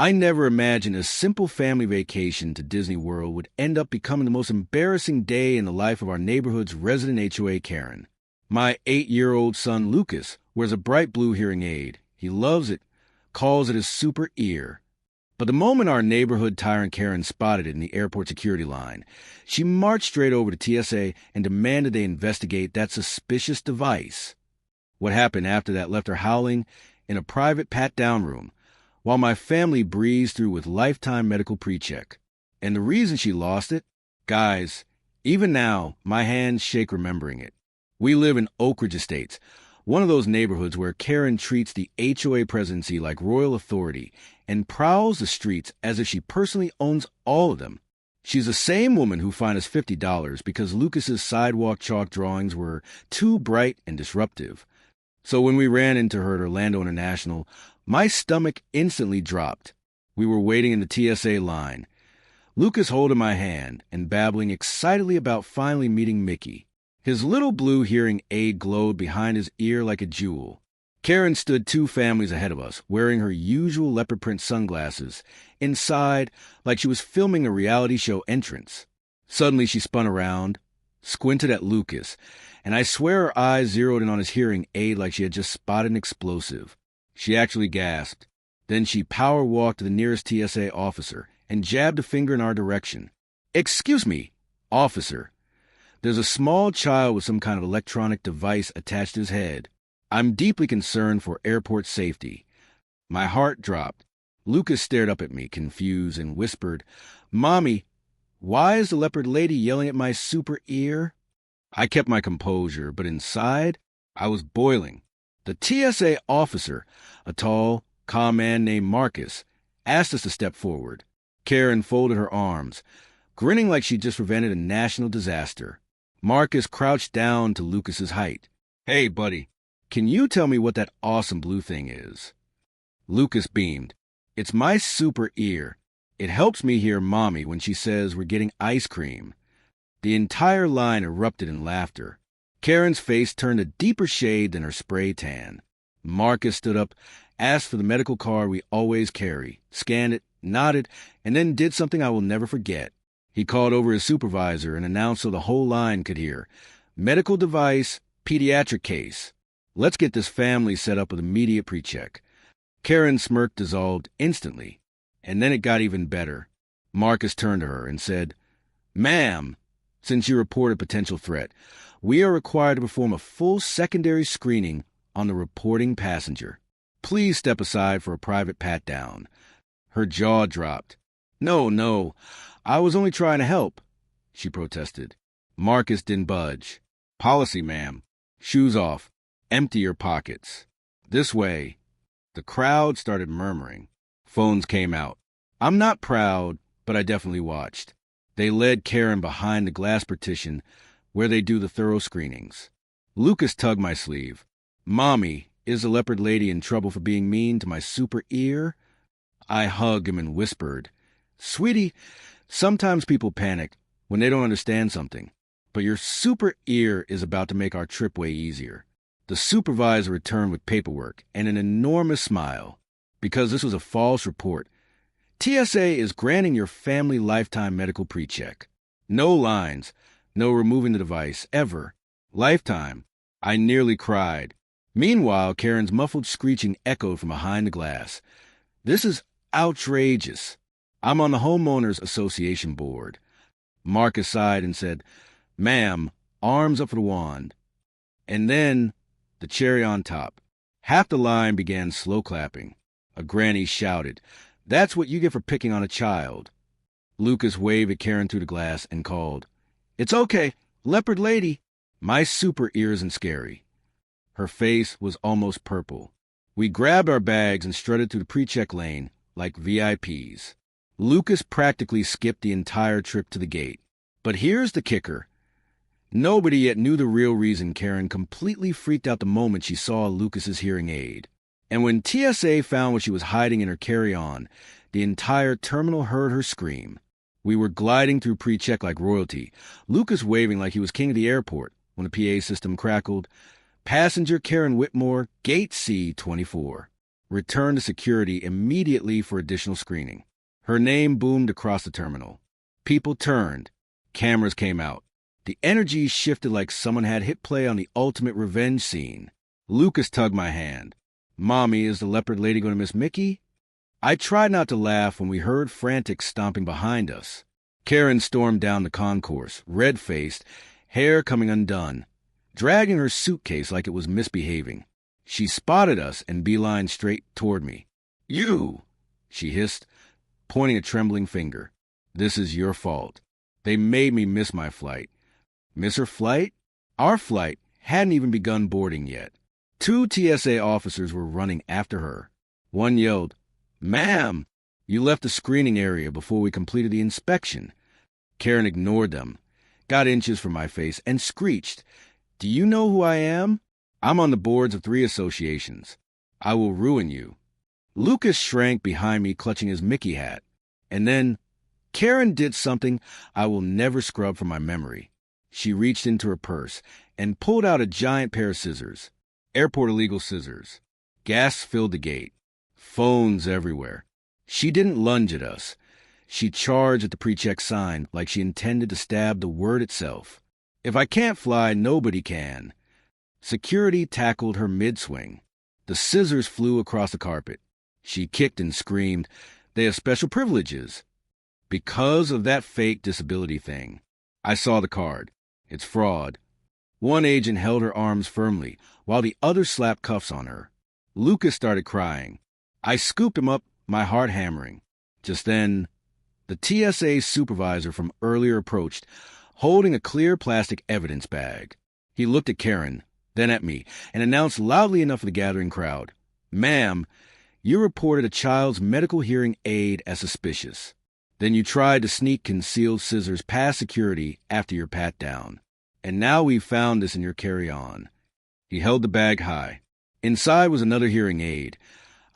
I never imagined a simple family vacation to Disney World would end up becoming the most embarrassing day in the life of our neighborhood's resident HOA Karen. My 8-year-old son Lucas wears a bright blue hearing aid. He loves it, calls it his super ear. But the moment our neighborhood tyrant Karen spotted it in the airport security line, she marched straight over to TSA and demanded they investigate that suspicious device. What happened after that left her howling in a private pat-down room, while my family breezed through with lifetime medical PreCheck. And the reason she lost it? Guys, even now, my hands shake remembering it. We live in Oak Ridge Estates, one of those neighborhoods where Karen treats the HOA presidency like royal authority and prowls the streets as if she personally owns all of them. She's the same woman who fined us $50 because Lucas's sidewalk chalk drawings were too bright and disruptive. So when we ran into her at Orlando International, my stomach instantly dropped. We were waiting in the TSA line, Lucas holding my hand and babbling excitedly about finally meeting Mickey. His little blue hearing aid glowed behind his ear like a jewel. Karen stood 2 families ahead of us, wearing her usual leopard print sunglasses, inside like she was filming a reality show entrance. Suddenly she spun around, squinted at Lucas, and I swear her eyes zeroed in on his hearing aid like she had just spotted an explosive. She actually gasped. Then she power-walked to the nearest TSA officer and jabbed a finger in our direction. "Excuse me, officer. There's a small child with some kind of electronic device attached to his head. I'm deeply concerned for airport safety." My heart dropped. Lucas stared up at me, confused, and whispered, "Mommy, why is the leopard lady yelling at my super ear?" I kept my composure, but inside, I was boiling. The TSA officer, a tall, calm man named Marcus, asked us to step forward. Karen folded her arms, grinning like she'd just prevented a national disaster. Marcus crouched down to Lucas's height. "Hey, buddy, can you tell me what that awesome blue thing is?" Lucas beamed. "It's my super ear. It helps me hear Mommy when she says we're getting ice cream." The entire line erupted in laughter. Karen's face turned a deeper shade than her spray tan. Marcus stood up, asked for the medical card we always carry, scanned it, nodded, and then did something I will never forget. He called over his supervisor and announced so the whole line could hear, "Medical device, pediatric case. Let's get this family set up with immediate PreCheck." Karen's smirk dissolved instantly, and then it got even better. Marcus turned to her and said, "Ma'am, since you report a potential threat, we are required to perform a full secondary screening on the reporting passenger. Please step aside for a private pat-down." Her jaw dropped. No, I was only trying to help," she protested. Marcus didn't budge. "Policy, ma'am. Shoes off. Empty your pockets. This way." The crowd started murmuring. Phones came out. I'm not proud, but I definitely watched. They led Karen behind the glass partition where they do the thorough screenings. Lucas tugged my sleeve. "Mommy, is the leopard lady in trouble for being mean to my super ear?" I hugged him and whispered, "Sweetie, sometimes people panic when they don't understand something, but your super ear is about to make our trip way easier." The supervisor returned with paperwork and an enormous smile. "Because this was a false report, TSA is granting your family lifetime medical PreCheck. No lines, no removing the device, ever. Lifetime." I nearly cried. Meanwhile, Karen's muffled screeching echoed from behind the glass. "This is outrageous. I'm on the Homeowners Association board." Marcus sighed and said, "Ma'am, arms up for the wand." And then, the cherry on top, half the line began slow clapping. A granny shouted, "That's what you get for picking on a child." Lucas waved at Karen through the glass and called, "It's okay, leopard lady." My super ear isn't scary. Her face was almost purple. We grabbed our bags and strutted through the PreCheck lane like VIPs. Lucas practically skipped the entire trip to the gate. But here's the kicker. Nobody yet knew the real reason Karen completely freaked out the moment she saw Lucas's hearing aid. And when TSA found what she was hiding in her carry-on, the entire terminal heard her scream. We were gliding through PreCheck like royalty, Lucas waving like he was king of the airport, when the PA system crackled, "Passenger Karen Whitmore, Gate C24." returned to security immediately for additional screening. Her name boomed across the terminal. People turned. Cameras came out. The energy shifted like someone had hit play on the ultimate revenge scene. Lucas tugged my hand. "Mommy, is the leopard lady going to miss Mickey?" I tried not to laugh when we heard frantic stomping behind us. Karen stormed down the concourse, red-faced, hair coming undone, dragging her suitcase like it was misbehaving. She spotted us and beelined straight toward me. "You!" she hissed, pointing a trembling finger. "This is your fault. They made me miss my flight." Miss her flight? Our flight hadn't even begun boarding yet. 2 TSA officers were running after her. One yelled, "Ma'am, you left the screening area before we completed the inspection." Karen ignored them, got inches from my face, and screeched, "Do you know who I am? I'm on the boards of 3 associations. I will ruin you." Lucas shrank behind me, clutching his Mickey hat. And then Karen did something I will never scrub from my memory. She reached into her purse and pulled out a giant pair of scissors. Airport illegal scissors. Gas filled the gate. Phones everywhere. She didn't lunge at us. She charged at the PreCheck sign like she intended to stab the word itself. If I can't fly, nobody can. Security tackled her mid-swing. The scissors flew across the carpet. She kicked and screamed, "They have special privileges." Because of that fake disability thing. I saw the card. It's fraud. One agent held her arms firmly, while the other slapped cuffs on her. Lucas started crying. I scooped him up, my heart hammering. Just then, the TSA supervisor from earlier approached, holding a clear plastic evidence bag. He looked at Karen, then at me, and announced loudly enough for the gathering crowd, "Ma'am, you reported a child's medical hearing aid as suspicious. Then you tried to sneak concealed scissors past security after your pat-down. And now we've found this in your carry-on." He held the bag high. Inside was another hearing aid,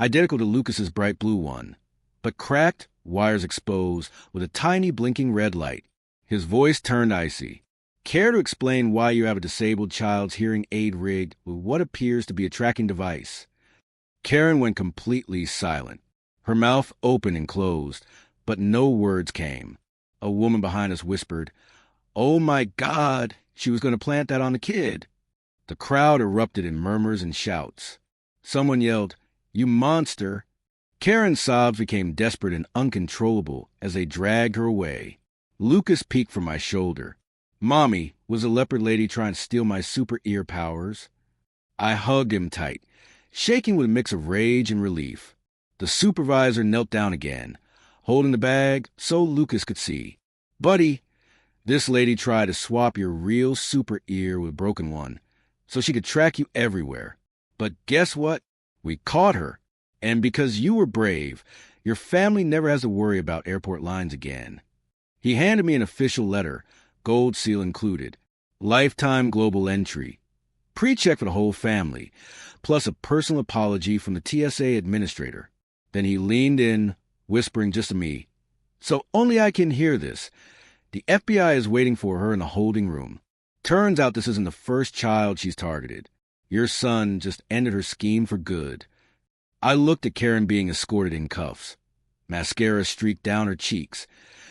identical to Lucas's bright blue one, but cracked, wires exposed, with a tiny blinking red light. His voice turned icy. "Care to explain why you have a disabled child's hearing aid rigged with what appears to be a tracking device?" Karen went completely silent. Her mouth opened and closed, but no words came. A woman behind us whispered, "Oh my God, she was going to plant that on the kid." The crowd erupted in murmurs and shouts. Someone yelled, "You monster." Karen's sobs became desperate and uncontrollable as they dragged her away. Lucas peeked from my shoulder. "Mommy, was the leopard lady trying to steal my super ear powers?" I hugged him tight, shaking with a mix of rage and relief. The supervisor knelt down again, holding the bag so Lucas could see. "Buddy, this lady tried to swap your real super ear with a broken one, so she could track you everywhere. But guess what? We caught her. And because you were brave, your family never has to worry about airport lines again." He handed me an official letter, gold seal included, lifetime global entry, PreCheck for the whole family, plus a personal apology from the TSA administrator. Then he leaned in, whispering just to me, "So only I can hear this. The FBI is waiting for her in the holding room. Turns out this isn't the first child she's targeted. Your son just ended her scheme for good." I looked at Karen being escorted in cuffs. Mascara streaked down her cheeks,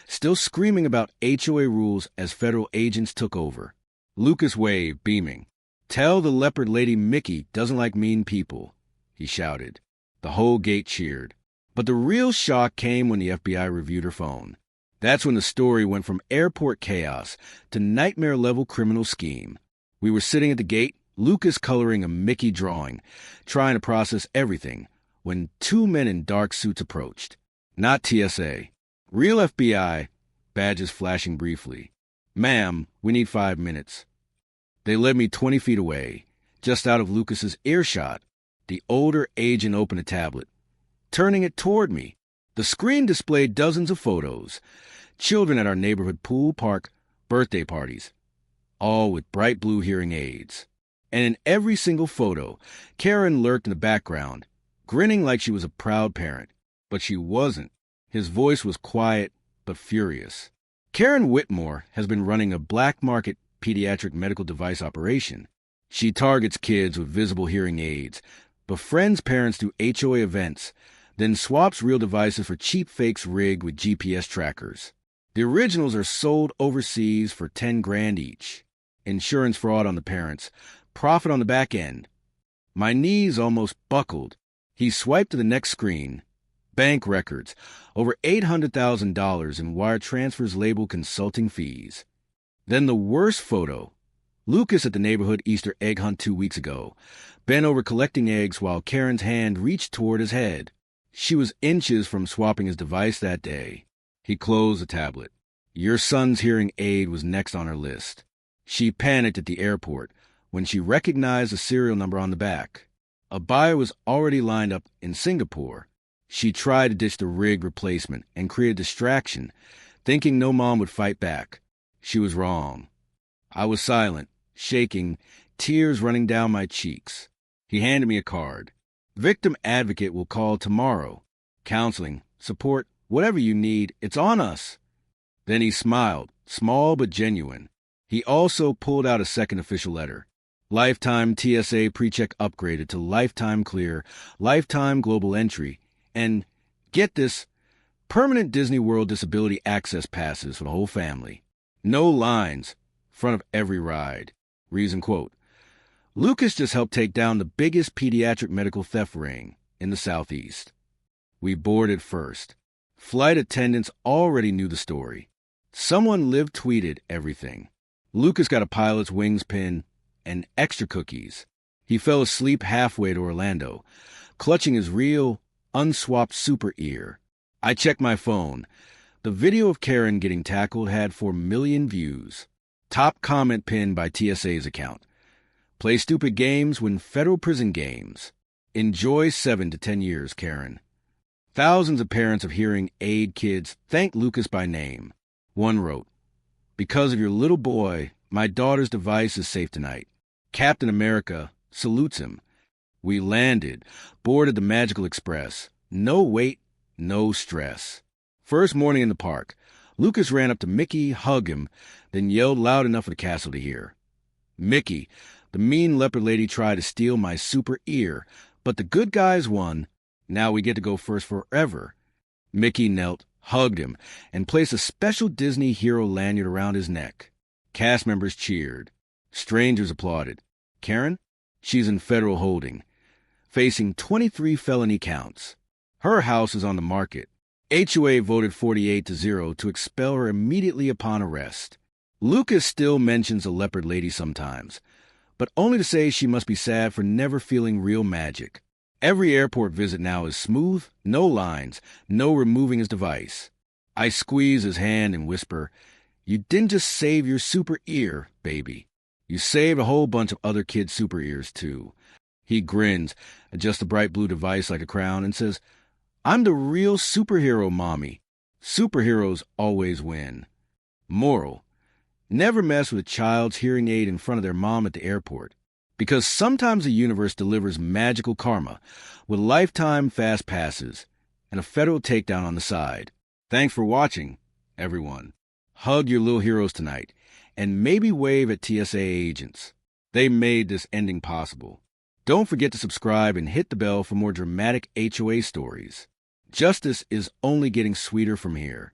still screaming about HOA rules as federal agents took over. Lucas waved, beaming. "Tell the leopard lady Mickey doesn't like mean people," he shouted. The whole gate cheered. But the real shock came when the FBI reviewed her phone. That's when the story went from airport chaos to nightmare-level criminal scheme. We were sitting at the gate, Lucas coloring a Mickey drawing, trying to process everything, when 2 men in dark suits approached. Not TSA. Real FBI, badges flashing briefly. "Ma'am, we need 5 minutes." They led me 20 feet away, just out of Lucas's earshot. The older agent opened a tablet, turning it toward me. The screen displayed dozens of photos. Children at our neighborhood pool park, birthday parties, all with bright blue hearing aids. And in every single photo, Karen lurked in the background, grinning like she was a proud parent. But she wasn't. His voice was quiet but furious. Karen Whitmore has been running a black market pediatric medical device operation. She targets kids with visible hearing aids, befriends parents through HOA events, then swaps real devices for cheap fakes rigged with GPS trackers. The originals are sold overseas for 10 grand each. Insurance fraud on the parents, profit on the back end. My knees almost buckled. He swiped to the next screen. Bank records, over $800,000 in wire transfers labeled consulting fees. Then the worst photo. Lucas at the neighborhood Easter egg hunt 2 weeks ago, bent over collecting eggs while Karen's hand reached toward his head. She was inches from swapping his device that day. He closed the tablet. Your son's hearing aid was next on her list. She panicked at the airport when she recognized the serial number on the back. A buyer was already lined up in Singapore. She tried to ditch the rig replacement and create a distraction, thinking no mom would fight back. She was wrong. I was silent, shaking, tears running down my cheeks. He handed me a card. Victim advocate will call tomorrow. Counseling, support, whatever you need, it's on us. Then he smiled, small but genuine. He also pulled out a second official letter. Lifetime TSA PreCheck upgraded to Lifetime Clear, Lifetime Global Entry, and, get this, permanent Disney World disability access passes for the whole family. No lines, front of every ride. Reason quote, Lucas just helped take down the biggest pediatric medical theft ring in the Southeast. We boarded first. Flight attendants already knew the story. Someone live-tweeted everything. Lucas got a pilot's wings pin and extra cookies. He fell asleep halfway to Orlando, clutching his real, unswapped super ear. I checked my phone. The video of Karen getting tackled had 4 million views. Top comment pinned by TSA's account. Play stupid games, win federal prison games. Enjoy 7 to 10 years, Karen. Thousands of parents of hearing aid kids thank Lucas by name. One wrote, because of your little boy, my daughter's device is safe tonight. Captain America salutes him. We landed, boarded the Magical Express. No wait, no stress. First morning in the park, Lucas ran up to Mickey, hugged him, then yelled loud enough for the castle to hear. Mickey, the mean leopard lady tried to steal my super ear, but the good guys won. Now we get to go first forever. Mickey knelt, hugged him, and placed a special Disney hero lanyard around his neck. Cast members cheered. Strangers applauded. Karen? She's in federal holding, facing 23 felony counts. Her house is on the market. HOA voted 48-0 to expel her immediately upon arrest. Lucas still mentions the leopard lady sometimes, but only to say she must be sad for never feeling real magic. Every airport visit now is smooth, no lines, no removing his device. I squeeze his hand and whisper, you didn't just save your super ear, baby. You saved a whole bunch of other kids' super ears, too. He grins, adjusts the bright blue device like a crown, and says, I'm the real superhero, Mommy. Superheroes always win. Moral: never mess with a child's hearing aid in front of their mom at the airport, because sometimes the universe delivers magical karma with lifetime fast passes and a federal takedown on the side. Thanks for watching, everyone. Hug your little heroes tonight, and maybe wave at TSA agents. They made this ending possible. Don't forget to subscribe and hit the bell for more dramatic HOA stories. Justice is only getting sweeter from here.